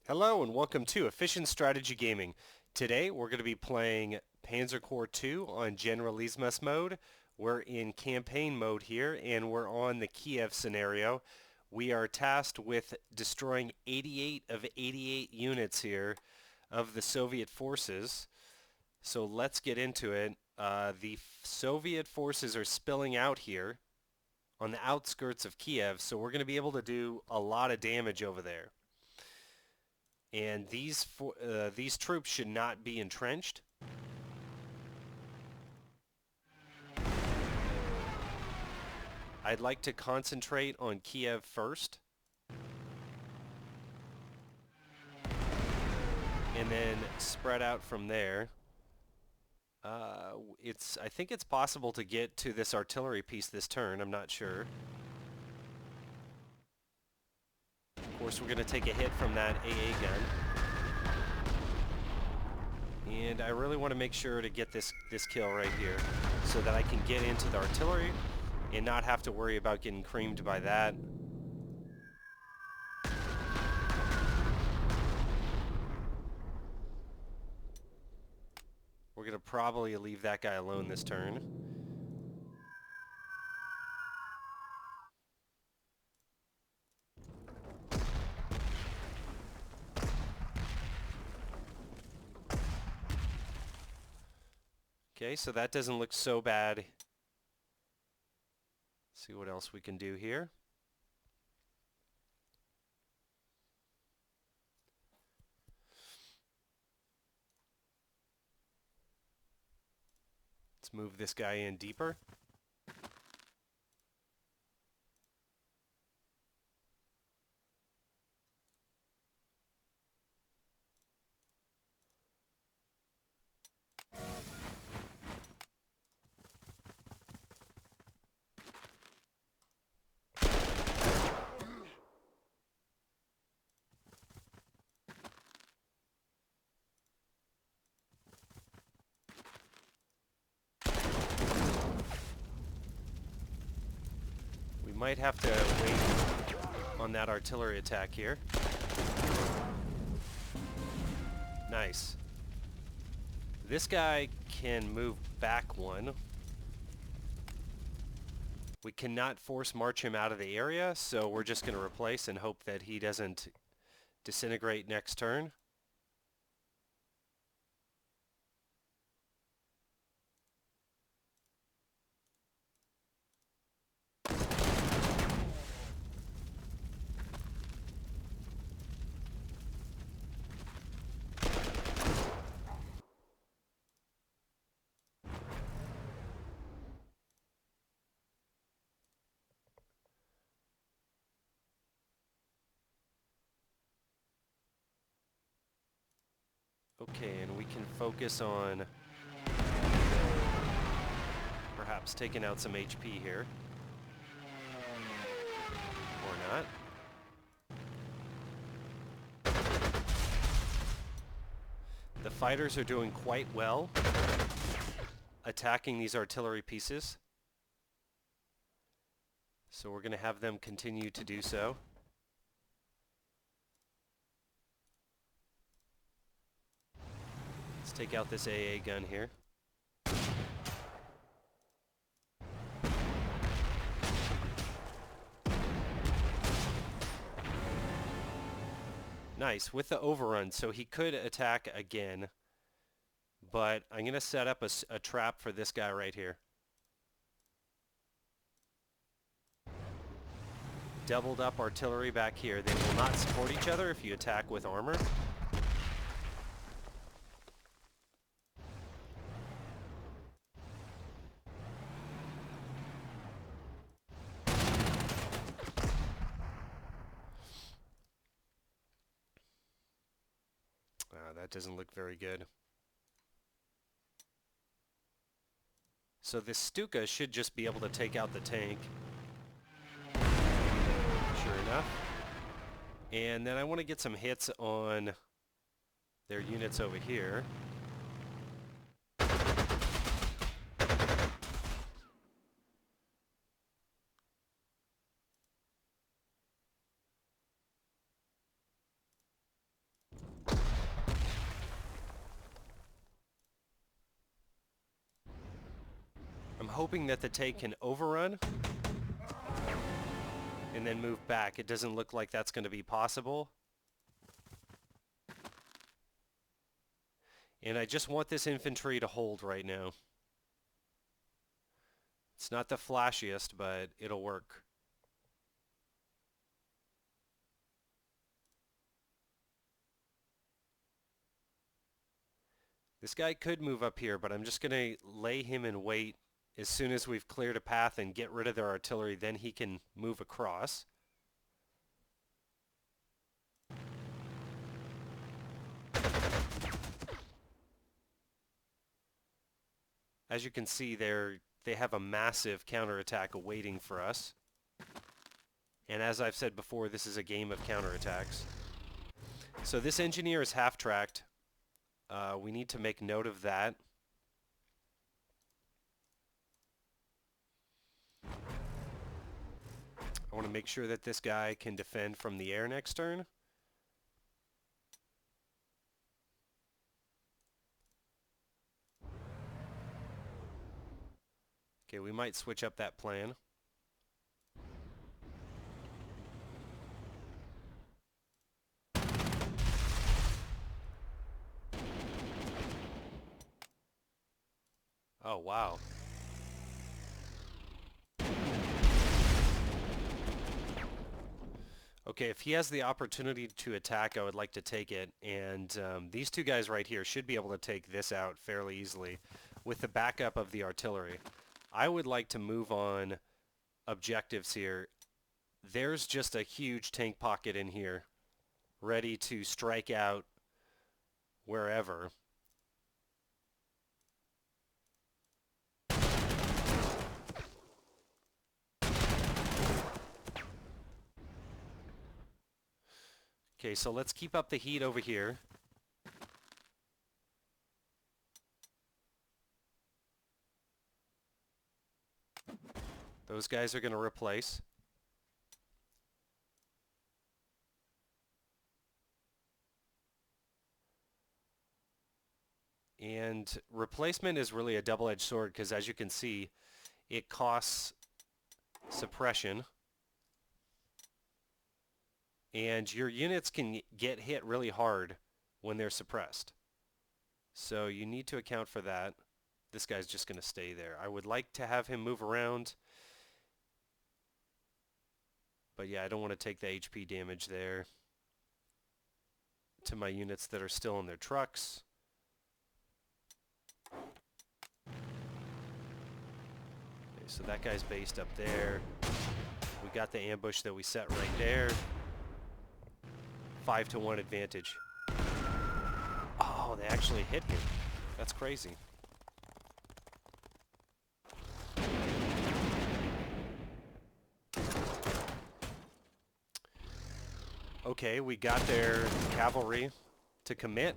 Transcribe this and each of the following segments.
Hello and welcome to Efficient Strategy Gaming. Today we're going to be playing Panzer Corps 2 on Generalismus mode. We're in campaign mode here and we're on the Kiev scenario. We are tasked with destroying 88 of 88 units here of the Soviet forces. So let's get into it. The Soviet forces are spilling out here on the outskirts of Kiev, so we're going to be able to do a lot of damage over there. And these troops should not be entrenched. I'd like to concentrate on Kiev first, and then spread out from there. I think it's possible to get to this artillery piece this turn. I'm not sure. Of course, we're going to take a hit from that AA gun. And I really want to make sure to get this kill right here so that I can get into the artillery and not have to worry about getting creamed by that. We're going to probably leave that guy alone this turn. Okay, so that doesn't look so bad. Let's see what else we can do here. Let's move this guy in deeper. We might have to wait on that artillery attack here. Nice. This guy can move back one. We cannot force march him out of the area, so we're just going to replace and hope that he doesn't disintegrate next turn. Okay, and we can focus on perhaps taking out some HP here. Or not. The fighters are doing quite well attacking these artillery pieces. So we're going to have them continue to do so. Let's take out this AA gun here. Nice, with the overrun, so he could attack again. But I'm going to set up a trap for this guy right here. Doubled up artillery back here. They will not support each other if you attack with armor. That doesn't look very good. So this Stuka should just be able to take out the tank. Sure enough. And then I want to get some hits on their units over here. hoping that the tank can overrun and then move back. It doesn't look like that's going to be possible. And I just want this infantry to hold right now. It's not the flashiest, but it'll work. This guy could move up here, but I'm just going to lay him in wait. As soon as we've cleared a path and get rid of their artillery, then he can move across. As you can see, they have a massive counterattack awaiting for us. And as I've said before, this is a game of counterattacks. So this engineer is half-tracked. We need to make note of that. I want to make sure that this guy can defend from the air next turn. Okay, we might switch up that plan. Oh, wow. Okay, if he has the opportunity to attack, I would like to take it. And these two guys right here should be able to take this out fairly easily with the backup of the artillery. I would like to move on objectives here. There's just a huge tank pocket in here, ready to strike out wherever. Okay, so let's keep up the heat over here. Those guys are going to replace. And replacement is really a double-edged sword because, as you can see, it costs suppression. And your units can get hit really hard when they're suppressed. So you need to account for that. This guy's just going to stay there. I would like to have him move around. But yeah, I don't want to take the HP damage there to my units that are still in their trucks. Okay, so that guy's based up there. We got the ambush that we set right there. 5-1 advantage. Oh, they actually hit him. That's crazy. Okay, we got their cavalry to commit.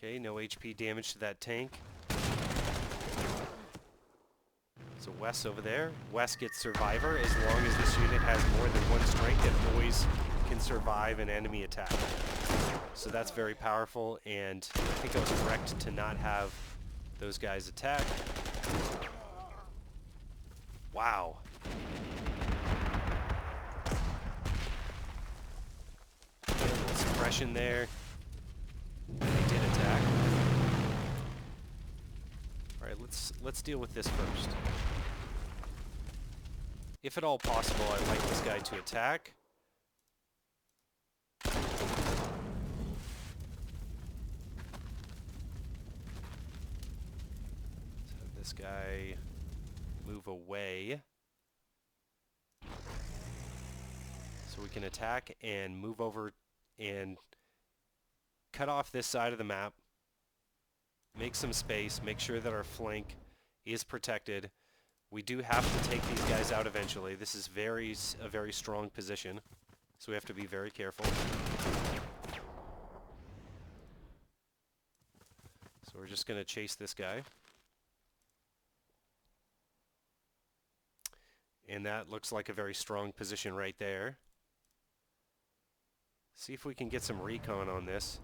Okay, no HP damage to that tank. So Wes over there. Wes gets Survivor. As long as this unit has more than one strength, it always can survive an enemy attack. So that's very powerful, and I think I was correct to not have those guys attack. Wow. A little suppression there. They did attack. Alright, let's deal with this first. If at all possible, I'd like this guy to attack. Let's have this guy move away. So we can attack and move over and cut off this side of the map. Make some space, make sure that our flank is protected. We do have to take these guys out eventually. This is a very strong position, so we have to be very careful. So we're just going to chase this guy. And that looks like a very strong position right there. See if we can get some recon on this.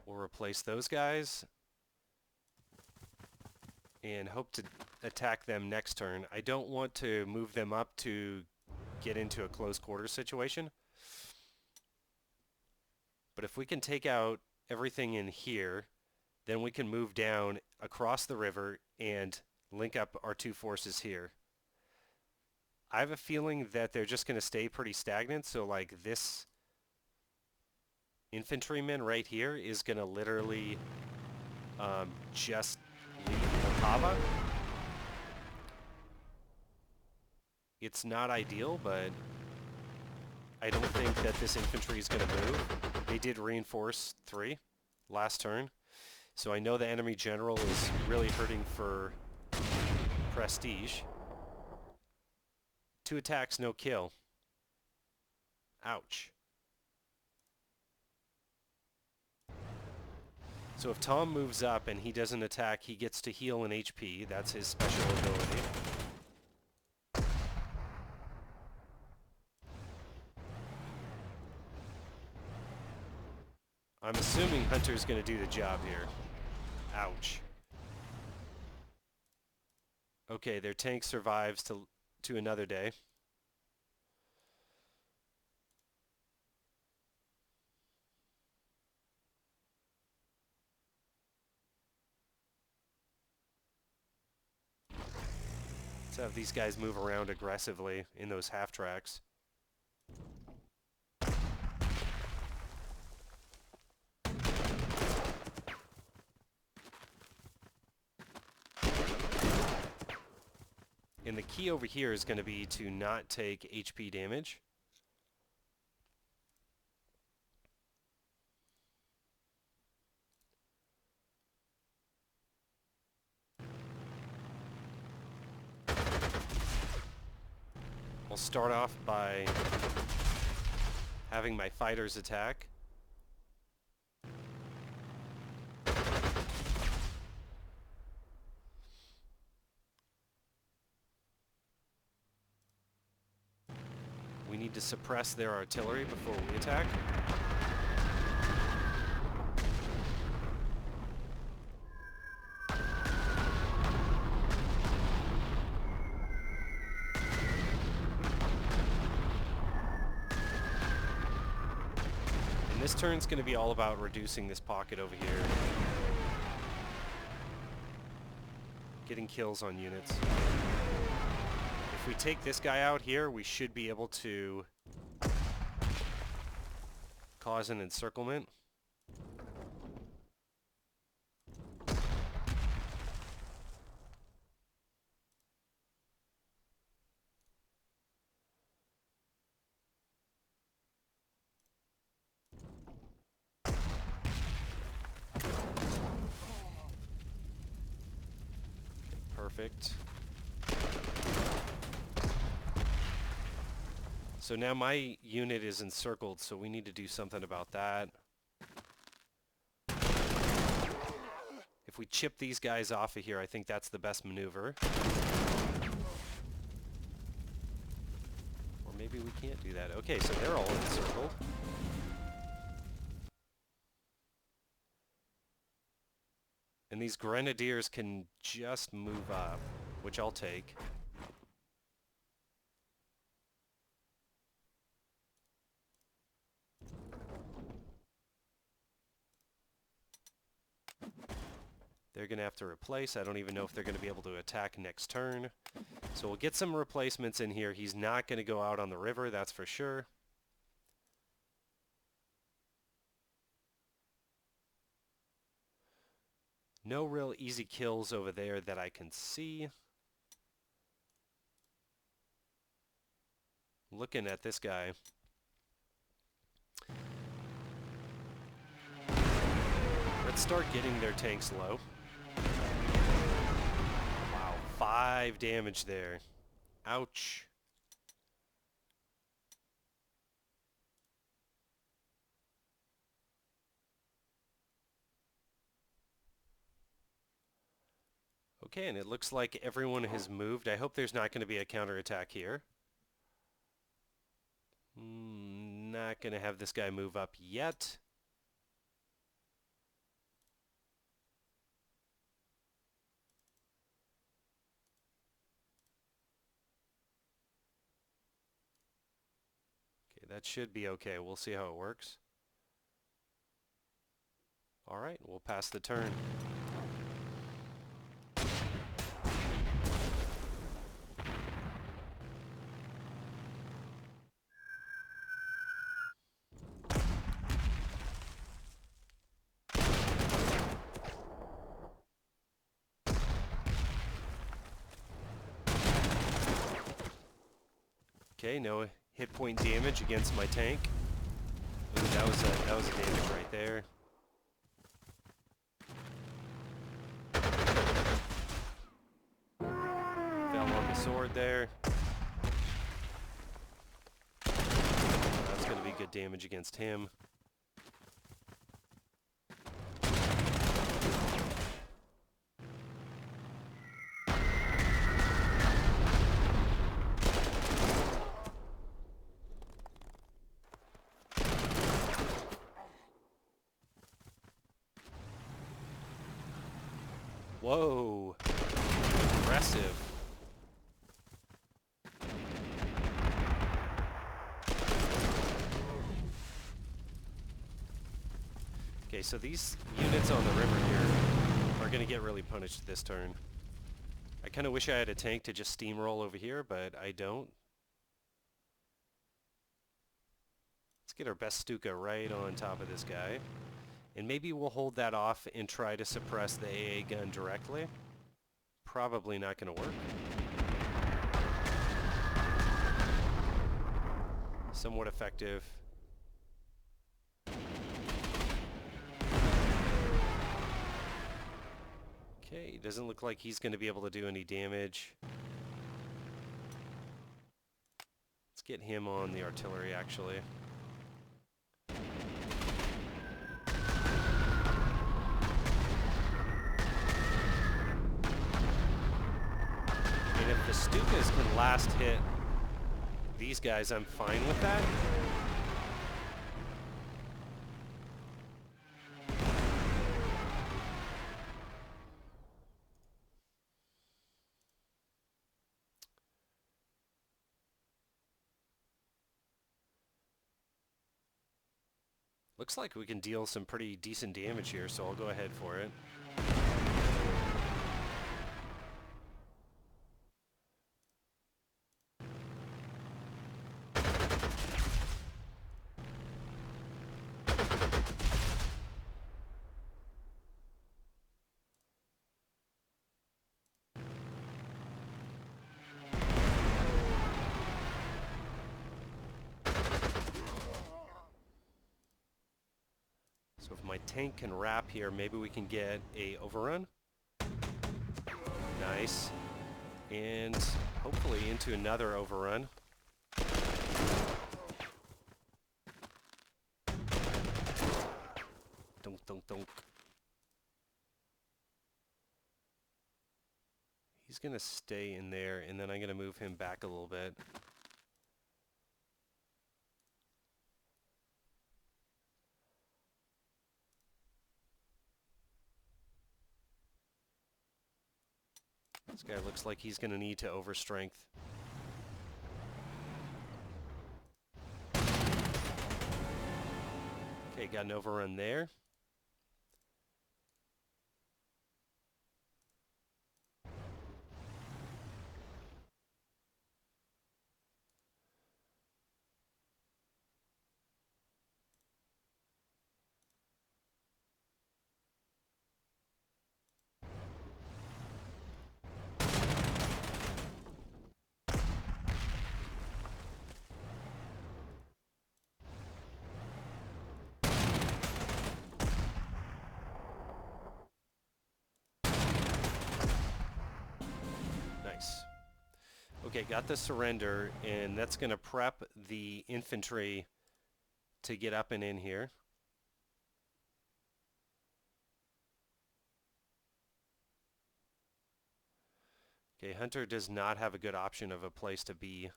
We'll replace those guys and hope to attack them next turn. I don't want to move them up to get into a close quarters situation. But if we can take out everything in here, then we can move down across the river and link up our two forces here. I have a feeling that they're just going to stay pretty stagnant, so like this infantryman right here is going to literally just leave Poltava. It's not ideal, but I don't think that this infantry is going to move. They did reinforce 3 last turn, so I know the enemy general is really hurting for prestige. 2 attacks, no kill. Ouch. So if Tom moves up and he doesn't attack, he gets to heal an HP. That's his special ability. I'm assuming Hunter's going to do the job here. Ouch. Okay, their tank survives to another day. Let's have these guys move around aggressively in those half tracks. And the key over here is going to be to not take HP damage. I'll start off by having my fighters attack. We need to suppress their artillery before we attack. And this turn's going to be all about reducing this pocket over here. Getting kills on units. If we take this guy out here, we should be able to cause an encirclement. Perfect. So now my unit is encircled, so we need to do something about that. If we chip these guys off of here, I think that's the best maneuver. Or maybe we can't do that. Okay, so they're all encircled. And these grenadiers can just move up, which I'll take. They're going to have to replace. I don't even know if they're going to be able to attack next turn. So we'll get some replacements in here. He's not going to go out on the river, that's for sure. No real easy kills over there that I can see. Looking at this guy. Let's start getting their tanks low. Wow, 5 damage there. Ouch. Okay, and it looks like everyone has moved. I hope there's not going to be a counterattack here. Not going to have this guy move up yet. Okay, that should be okay. We'll see how it works. All right, we'll pass the turn. Okay, no hit point damage against my tank. Ooh, that was a damage right there. Fell on the sword there. That's going to be good damage against him. Whoa, aggressive. Okay, so these units on the river here are going to get really punished this turn. I kind of wish I had a tank to just steamroll over here, but I don't. Let's get our best Stuka right on top of this guy. And maybe we'll hold that off and try to suppress the AA gun directly. Probably not going to work. Somewhat effective. Okay, doesn't look like he's going to be able to do any damage. Let's get him on the artillery, actually. And if the Stukas can last hit these guys, I'm fine with that. Looks like we can deal some pretty decent damage here, so I'll go ahead for it. So if my tank can wrap here, maybe we can get a overrun. Nice. And hopefully into another overrun. Dunk, dunk, dunk. He's going to stay in there, and then I'm going to move him back a little bit. This guy looks like he's going to need to overstrength. Okay, got an overrun there. Nice. Okay, got the surrender, and that's going to prep the infantry to get up and in here. Okay, Hunter does not have a good option of a place to be.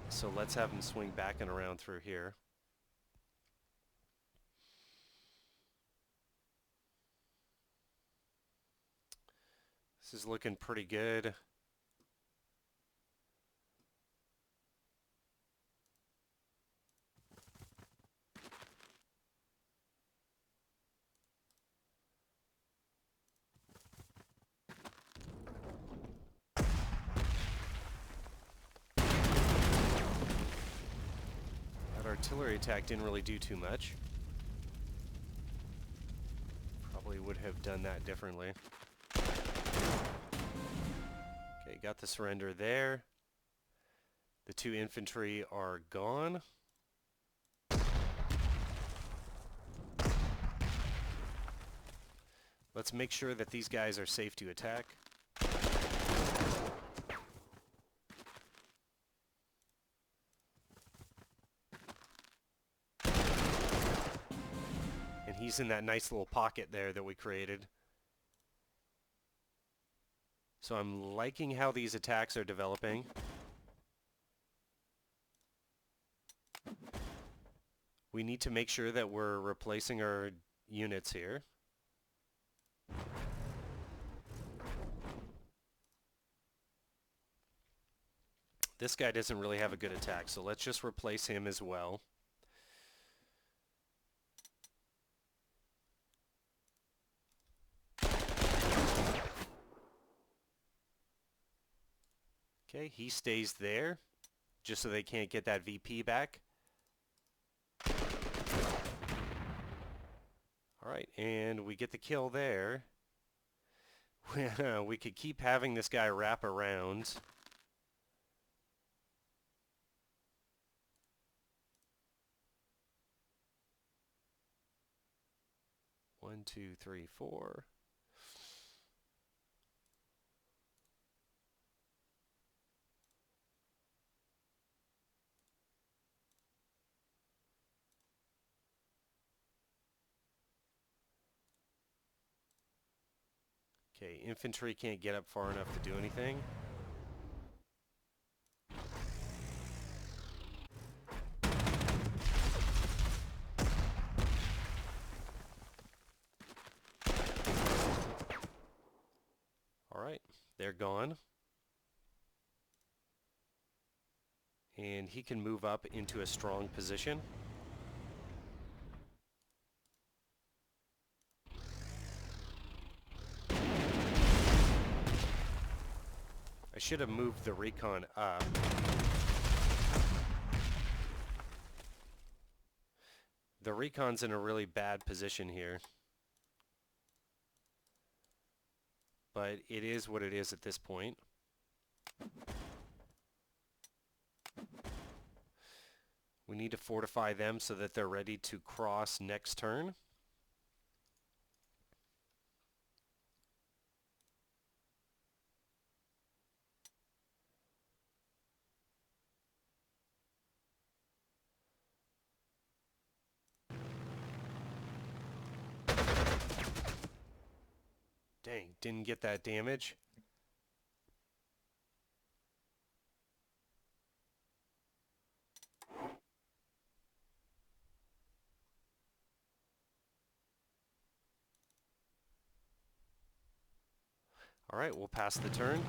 So let's have him swing back and around through here. This is looking pretty good. That artillery attack didn't really do too much. Probably would have done that differently. Okay, got the surrender there. The 2 infantry are gone. Let's make sure that these guys are safe to attack. And he's in that nice little pocket there that we created. So I'm liking how these attacks are developing. We need to make sure that we're replacing our units here. This guy doesn't really have a good attack, so let's just replace him as well. Okay, he stays there, just so they can't get that VP back. Alright, and we get the kill there. We could keep having this guy wrap around. One, two, three, four. Okay, infantry can't get up far enough to do anything. Alright, they're gone. And he can move up into a strong position. I should have moved the recon up. The recon's in a really bad position here. But it is what it is at this point. We need to fortify them so that they're ready to cross next turn. Dang, didn't get that damage. All right, we'll pass the turn.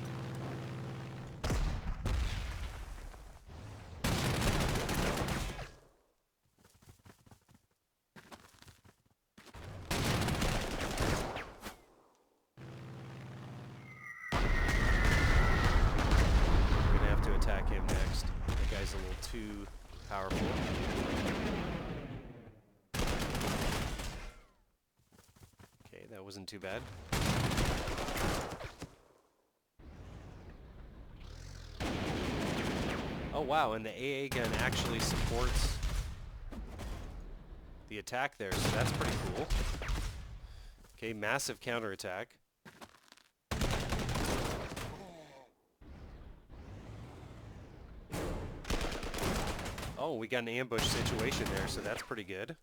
We're gonna have to attack him next. That guy's a little too powerful. Okay, that wasn't too bad. Oh wow, and the AA gun actually supports the attack there, so that's pretty cool. Okay, massive counterattack. Oh, we got an ambush situation there, so that's pretty good.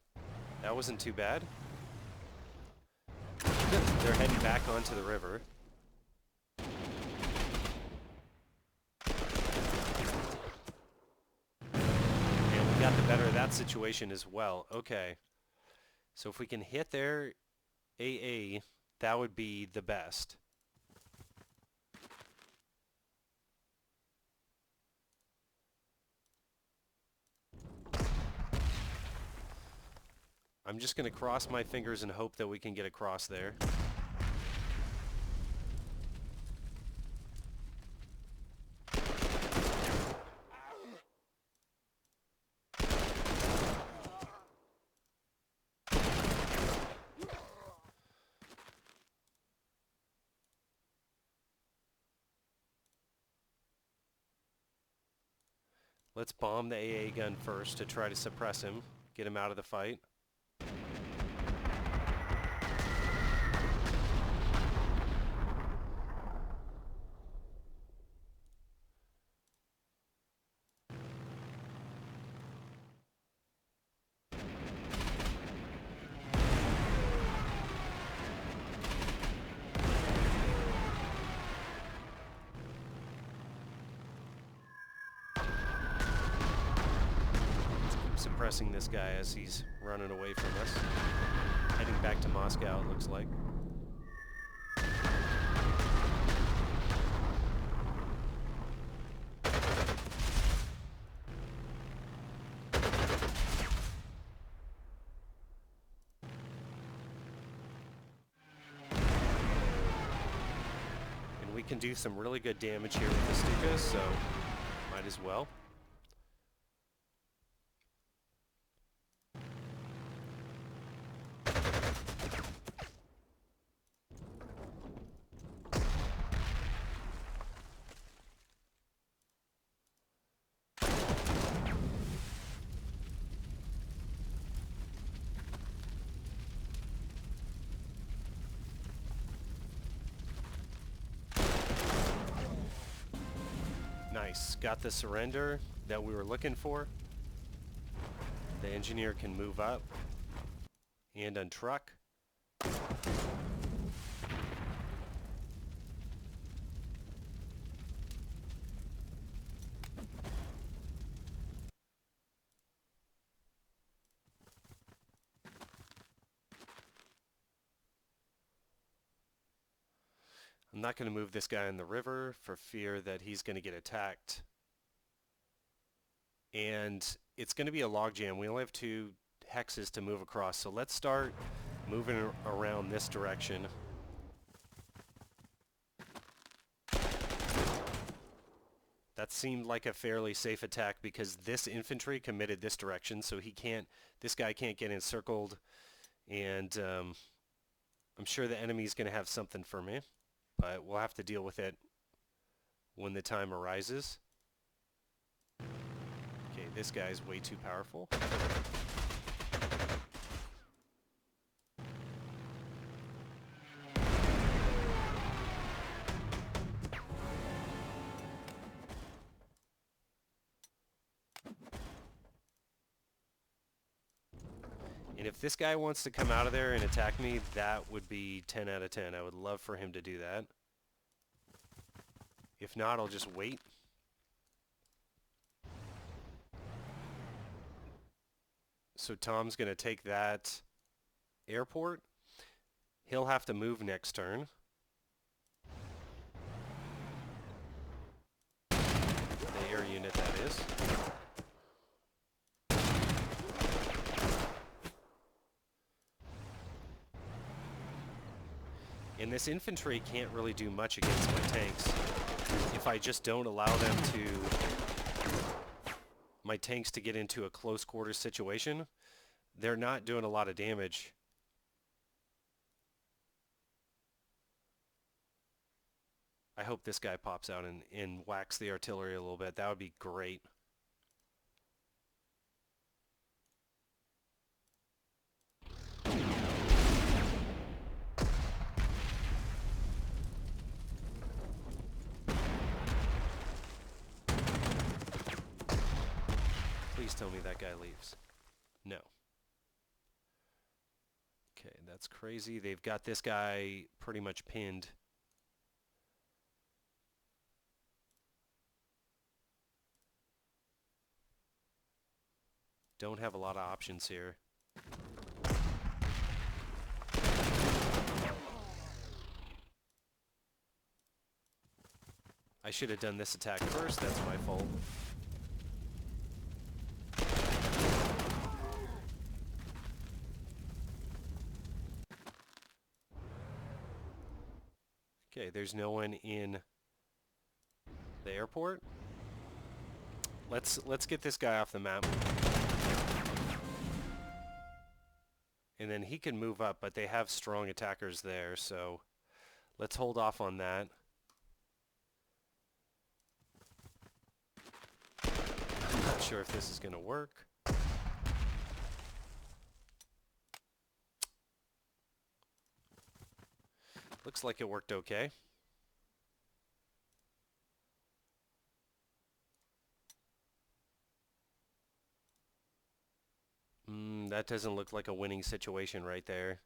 That wasn't too bad. They're heading back onto the river. And we got the better of that situation as well. Okay. So if we can hit their AA, that would be the best. I'm just going to cross my fingers and hope that we can get across there. Let's bomb the AA gun first to try to suppress him, get him out of the fight. Suppressing this guy as he's running away from us. Heading back to Moscow, it looks like. And we can do some really good damage here with the Stukas, so might as well. Nice. Got the surrender that we were looking for. The engineer can move up and untruck. I'm not going to move this guy in the river for fear that he's going to get attacked. And it's going to be a logjam. We only have 2 hexes to move across, so let's start moving around this direction. That seemed like a fairly safe attack because this infantry committed this direction, so this guy can't get encircled, and I'm sure the enemy's going to have something for me. But we'll have to deal with it when the time arises. Okay, this guy's way too powerful. And if this guy wants to come out of there and attack me, that would be 10 out of 10. I would love for him to do that. If not, I'll just wait. So Tom's going to take that airport. He'll have to move next turn. The air unit, that is. And this infantry can't really do much against my tanks if I just don't allow them my tanks to get into a close quarters situation. They're not doing a lot of damage. I hope this guy pops out and whacks the artillery a little bit. That would be great. Please tell me that guy leaves. No. Okay, that's crazy. They've got this guy pretty much pinned. Don't have a lot of options here. I should have done this attack first. That's my fault. Okay, there's no one in the airport. Let's get this guy off the map. And then he can move up, but they have strong attackers there, so let's hold off on that. I'm not sure if this is going to work. Looks like it worked okay. That doesn't look like a winning situation right there.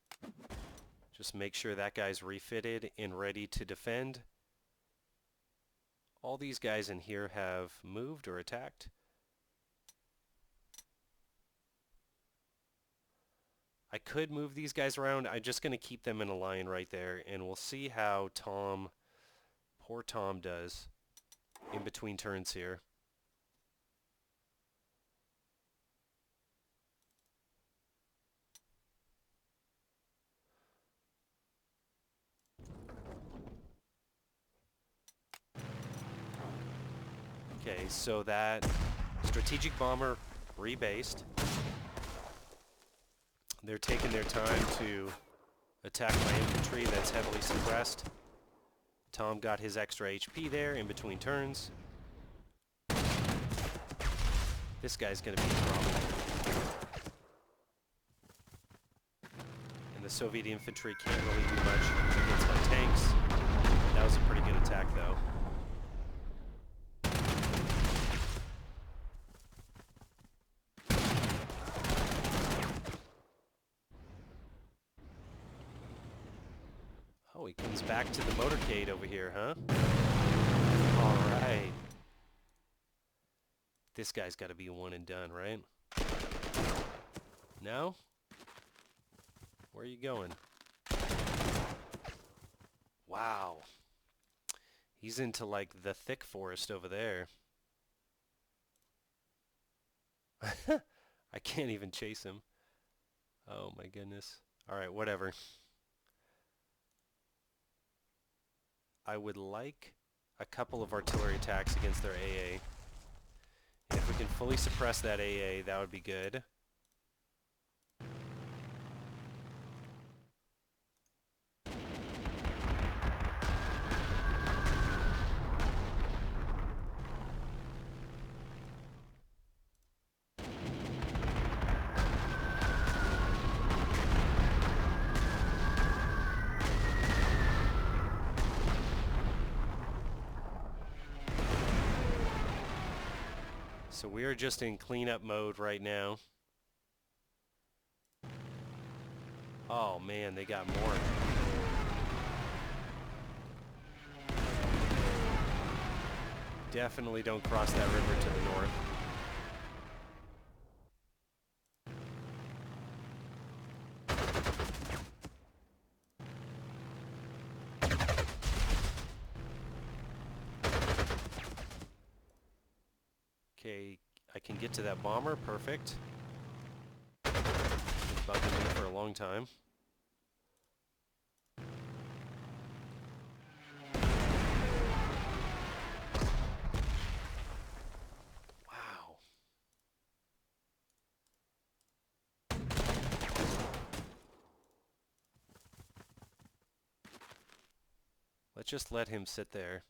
Just make sure that guy's refitted and ready to defend. All these guys in here have moved or attacked. I could move these guys around. I'm just going to keep them in a line right there, and we'll see how poor Tom does in between turns here. Okay, so that strategic bomber rebased. They're taking their time to attack my infantry that's heavily suppressed. Tom got his extra HP there in between turns. This guy's going to be a problem. And the Soviet infantry can't really do much against my tanks. That was a pretty good attack, though. Oh, he comes back to the motorcade over here, huh? All right. This guy's got to be one and done, right? No? Where are you going? Wow. He's into, like, the thick forest over there. I can't even chase him. Oh, my goodness. All right, whatever. I would like a couple of artillery attacks against their AA. And if we can fully suppress that AA, that would be good. So we are just in cleanup mode right now. Oh man, they got more. Definitely don't cross that river to the north. Okay, I can get to that bomber, perfect. It's been bugging me for a long time. Wow. Let's just let him sit there.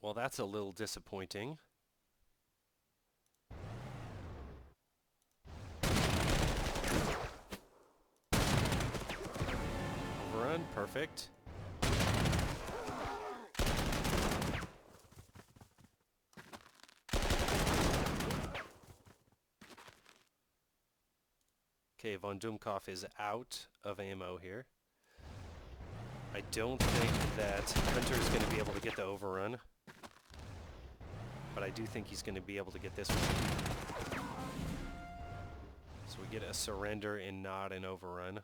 Well, that's a little disappointing. overrun. Perfect. Okay, von Dumkopf is out of ammo here. I don't think that Hunter is going to be able to get the overrun, but I do think he's going to be able to get this one. So we get a surrender and not an overrun.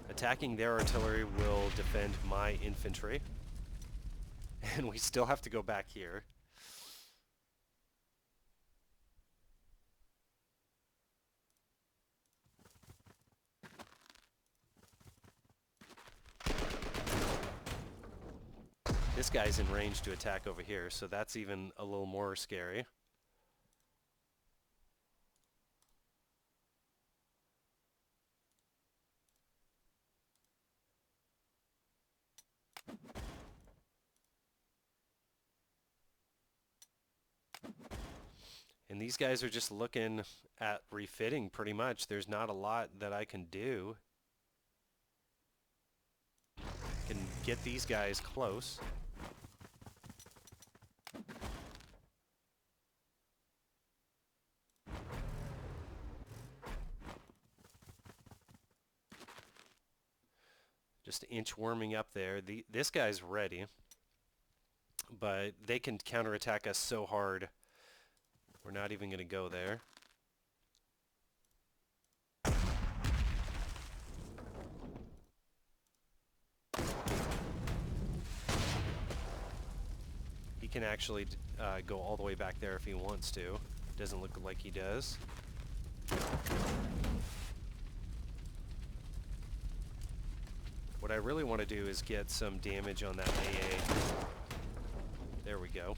Attacking their artillery will defend my infantry. And we still have to go back here. This guy's in range to attack over here, so that's even a little more scary. And these guys are just looking at refitting pretty much. There's not a lot that I can do. I can get these guys close. Just inchworming up there. This guy's ready, but they can counterattack us so hard. We're not even going to go there. He can actually go all the way back there if he wants to. Doesn't look like he does. What I really want to do is get some damage on that AA. There we go.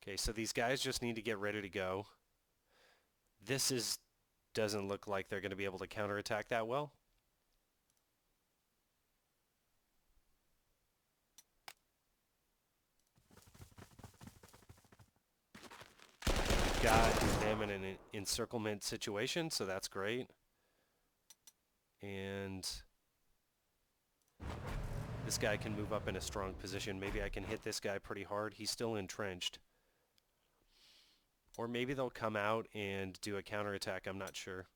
Okay, so these guys just need to get ready to go. This doesn't look like they're going to be able to counterattack that well. Got them in an encirclement situation, so that's great. And this guy can move up in a strong position. Maybe I can hit this guy pretty hard. He's still entrenched. Or maybe they'll come out and do a counterattack. I'm not sure.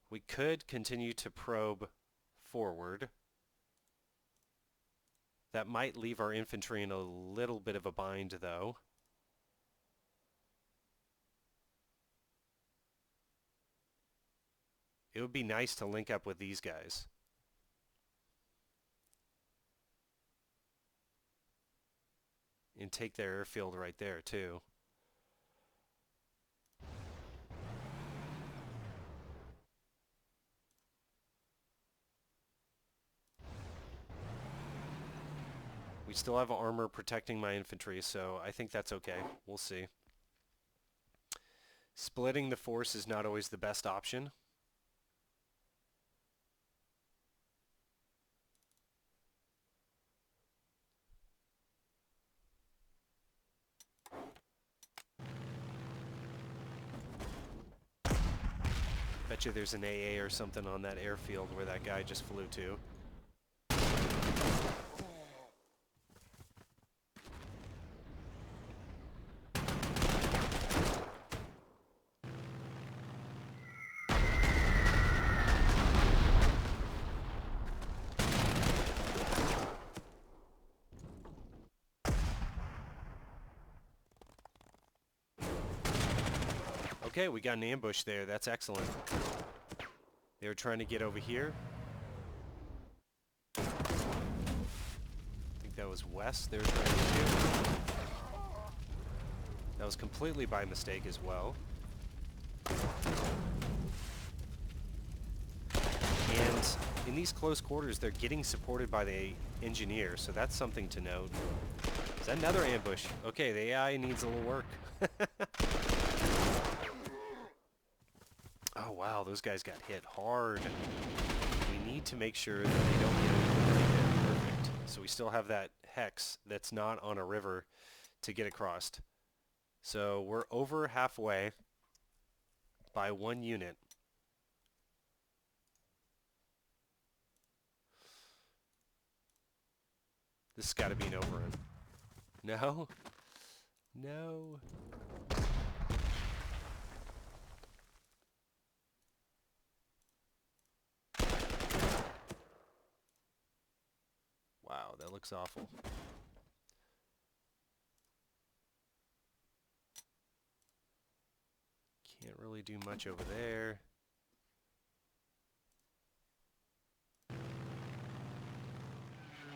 We could continue to probe forward. That might leave our infantry in a little bit of a bind, though. It would be nice to link up with these guys. And take their airfield right there, too. We still have armor protecting my infantry, so I think that's okay. We'll see. Splitting the force is not always the best option. Bet you there's an AA or something on that airfield where that guy just flew to. Okay, we got an ambush there. That's excellent. They were trying to get over here. I think that was west they were trying to do. That was completely by mistake as well. And in these close quarters, they're getting supported by the engineer, so that's something to note. Is that another ambush? Okay, the AI needs a little work. Oh wow, those guys got hit hard. We need to make sure that they don't get anything. Perfect. So we still have that hex that's not on a river to get across. So we're over halfway by 1 unit. This has got to be an overrun. No? No. Wow, that looks awful. Can't really do much over there.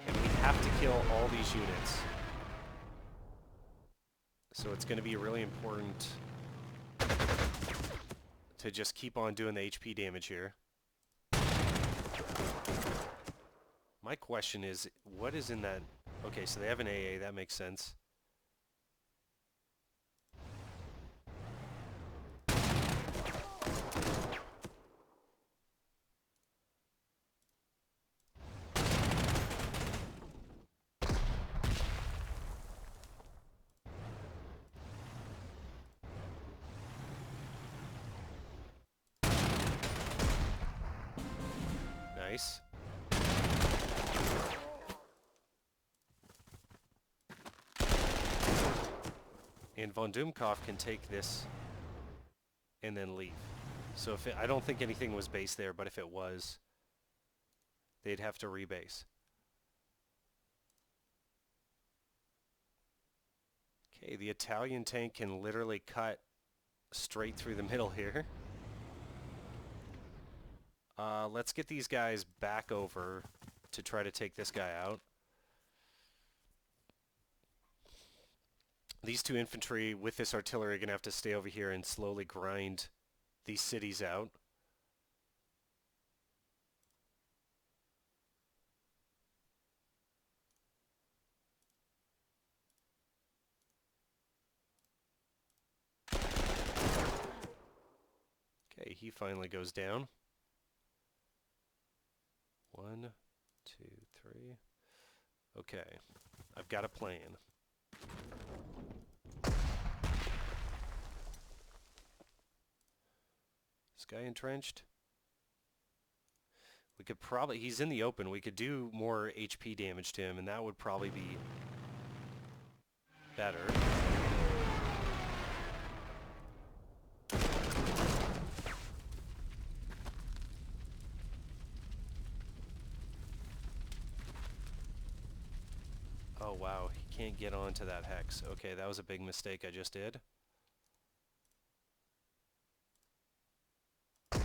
And we have to kill all these units. So it's going to be really important to just keep on doing the HP damage here. My question is, what is in that? Okay, so they have an AA, that makes sense. Nice. And von Doomkopf can take this and then leave. So if I don't think anything was based there, but if it was, they'd have to rebase. Okay, the Italian tank can literally cut straight through the middle here. Let's get these guys back over to try to take this guy out. These two infantry with this artillery are going to have to stay over here and slowly grind these cities out. Okay, he finally goes down. 1, 2, 3. Okay, I've got a plan. This guy entrenched? We could probably, he's in the open, we could do more HP damage to him and that would probably be better. Oh wow, he can't get onto that hex. Okay, that was a big mistake I just did. Okay,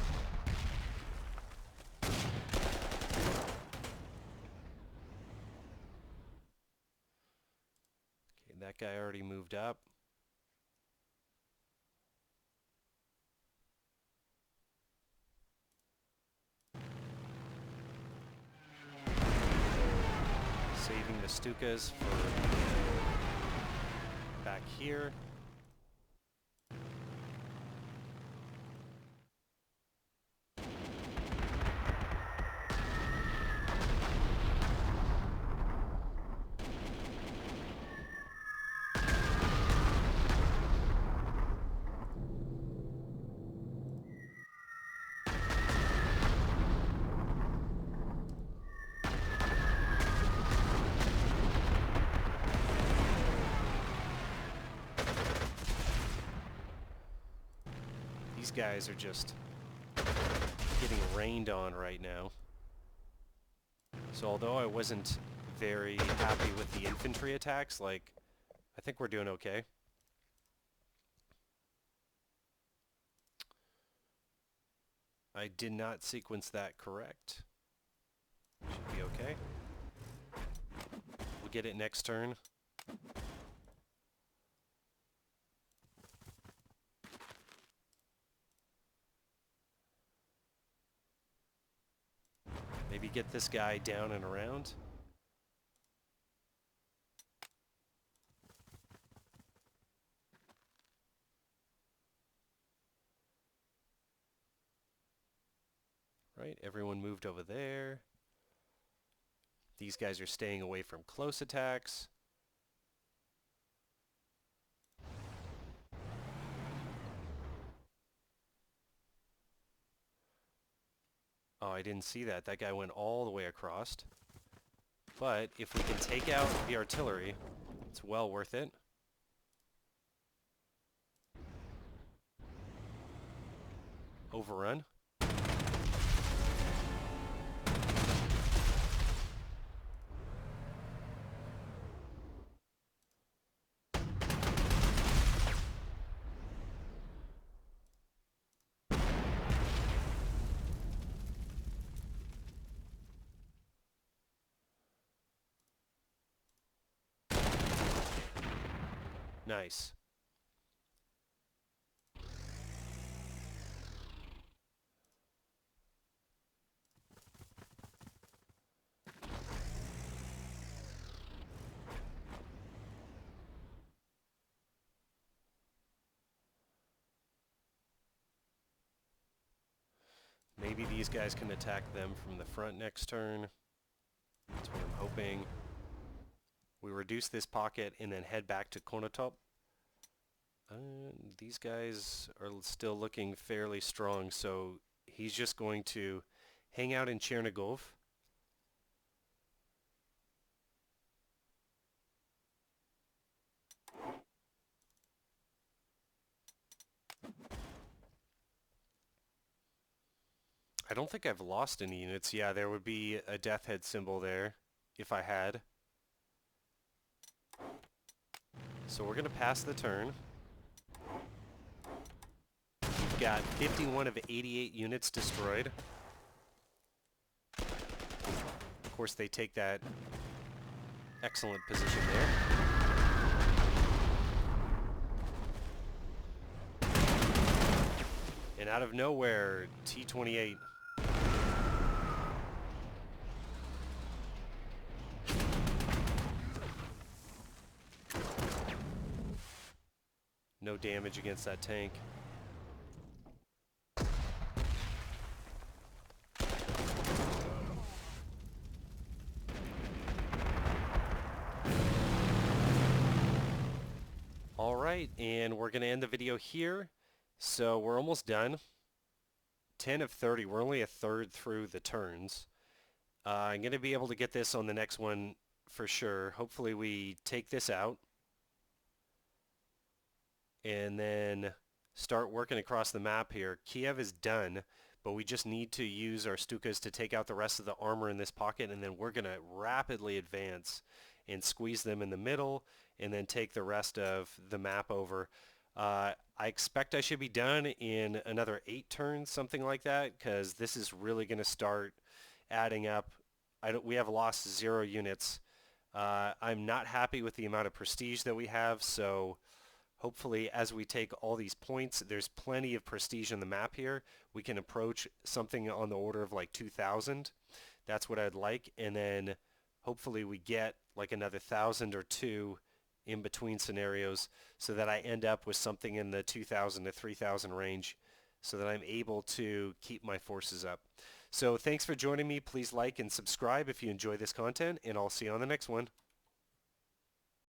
that guy already moved up. Saving the Stukas for back here. These guys are just getting rained on right now. So although I wasn't very happy with the infantry attacks, like, I think we're doing okay. I did not sequence that correct. Should be okay. We'll get it next turn. Maybe get this guy down and around. Right, everyone moved over there. These guys are staying away from close attacks. Oh, I didn't see that. That guy went all the way across. But if we can take out the artillery, it's well worth it. Overrun. Nice. Maybe these guys can attack them from the front next turn. That's what I'm hoping. We reduce this pocket and then head back to Konotop. These guys are still looking fairly strong, so he's just going to hang out in Chernigov. I don't think I've lost any units. Yeah, there would be a death head symbol there if I had. So we're going to pass the turn. We've got 51 of 88 units destroyed. Of course, they take that excellent position there. And out of nowhere, T-28. No damage against that tank. All right, and we're going to end the video here. So we're almost done. 10 of 30. We're only a third through the turns. I'm going to be able to get this on the next one for sure. Hopefully we take this out and then start working across the map here. Kiev is done, but we just need to use our Stukas to take out the rest of the armor in this pocket, and then we're going to rapidly advance and squeeze them in the middle and then take the rest of the map over. I expect I should be done in another 8 turns, something like that, because this is really going to start adding up. We have lost 0 units. I'm not happy with the amount of prestige that we have, so hopefully as we take all these points, there's plenty of prestige on the map here. We can approach something on the order of like 2,000. That's what I'd like, and then hopefully we get like another 1,000 or 2 in between scenarios so that I end up with something in the 2,000 to 3,000 range so that I'm able to keep my forces up. So thanks for joining me. Please like and subscribe if you enjoy this content, and I'll see you on the next one.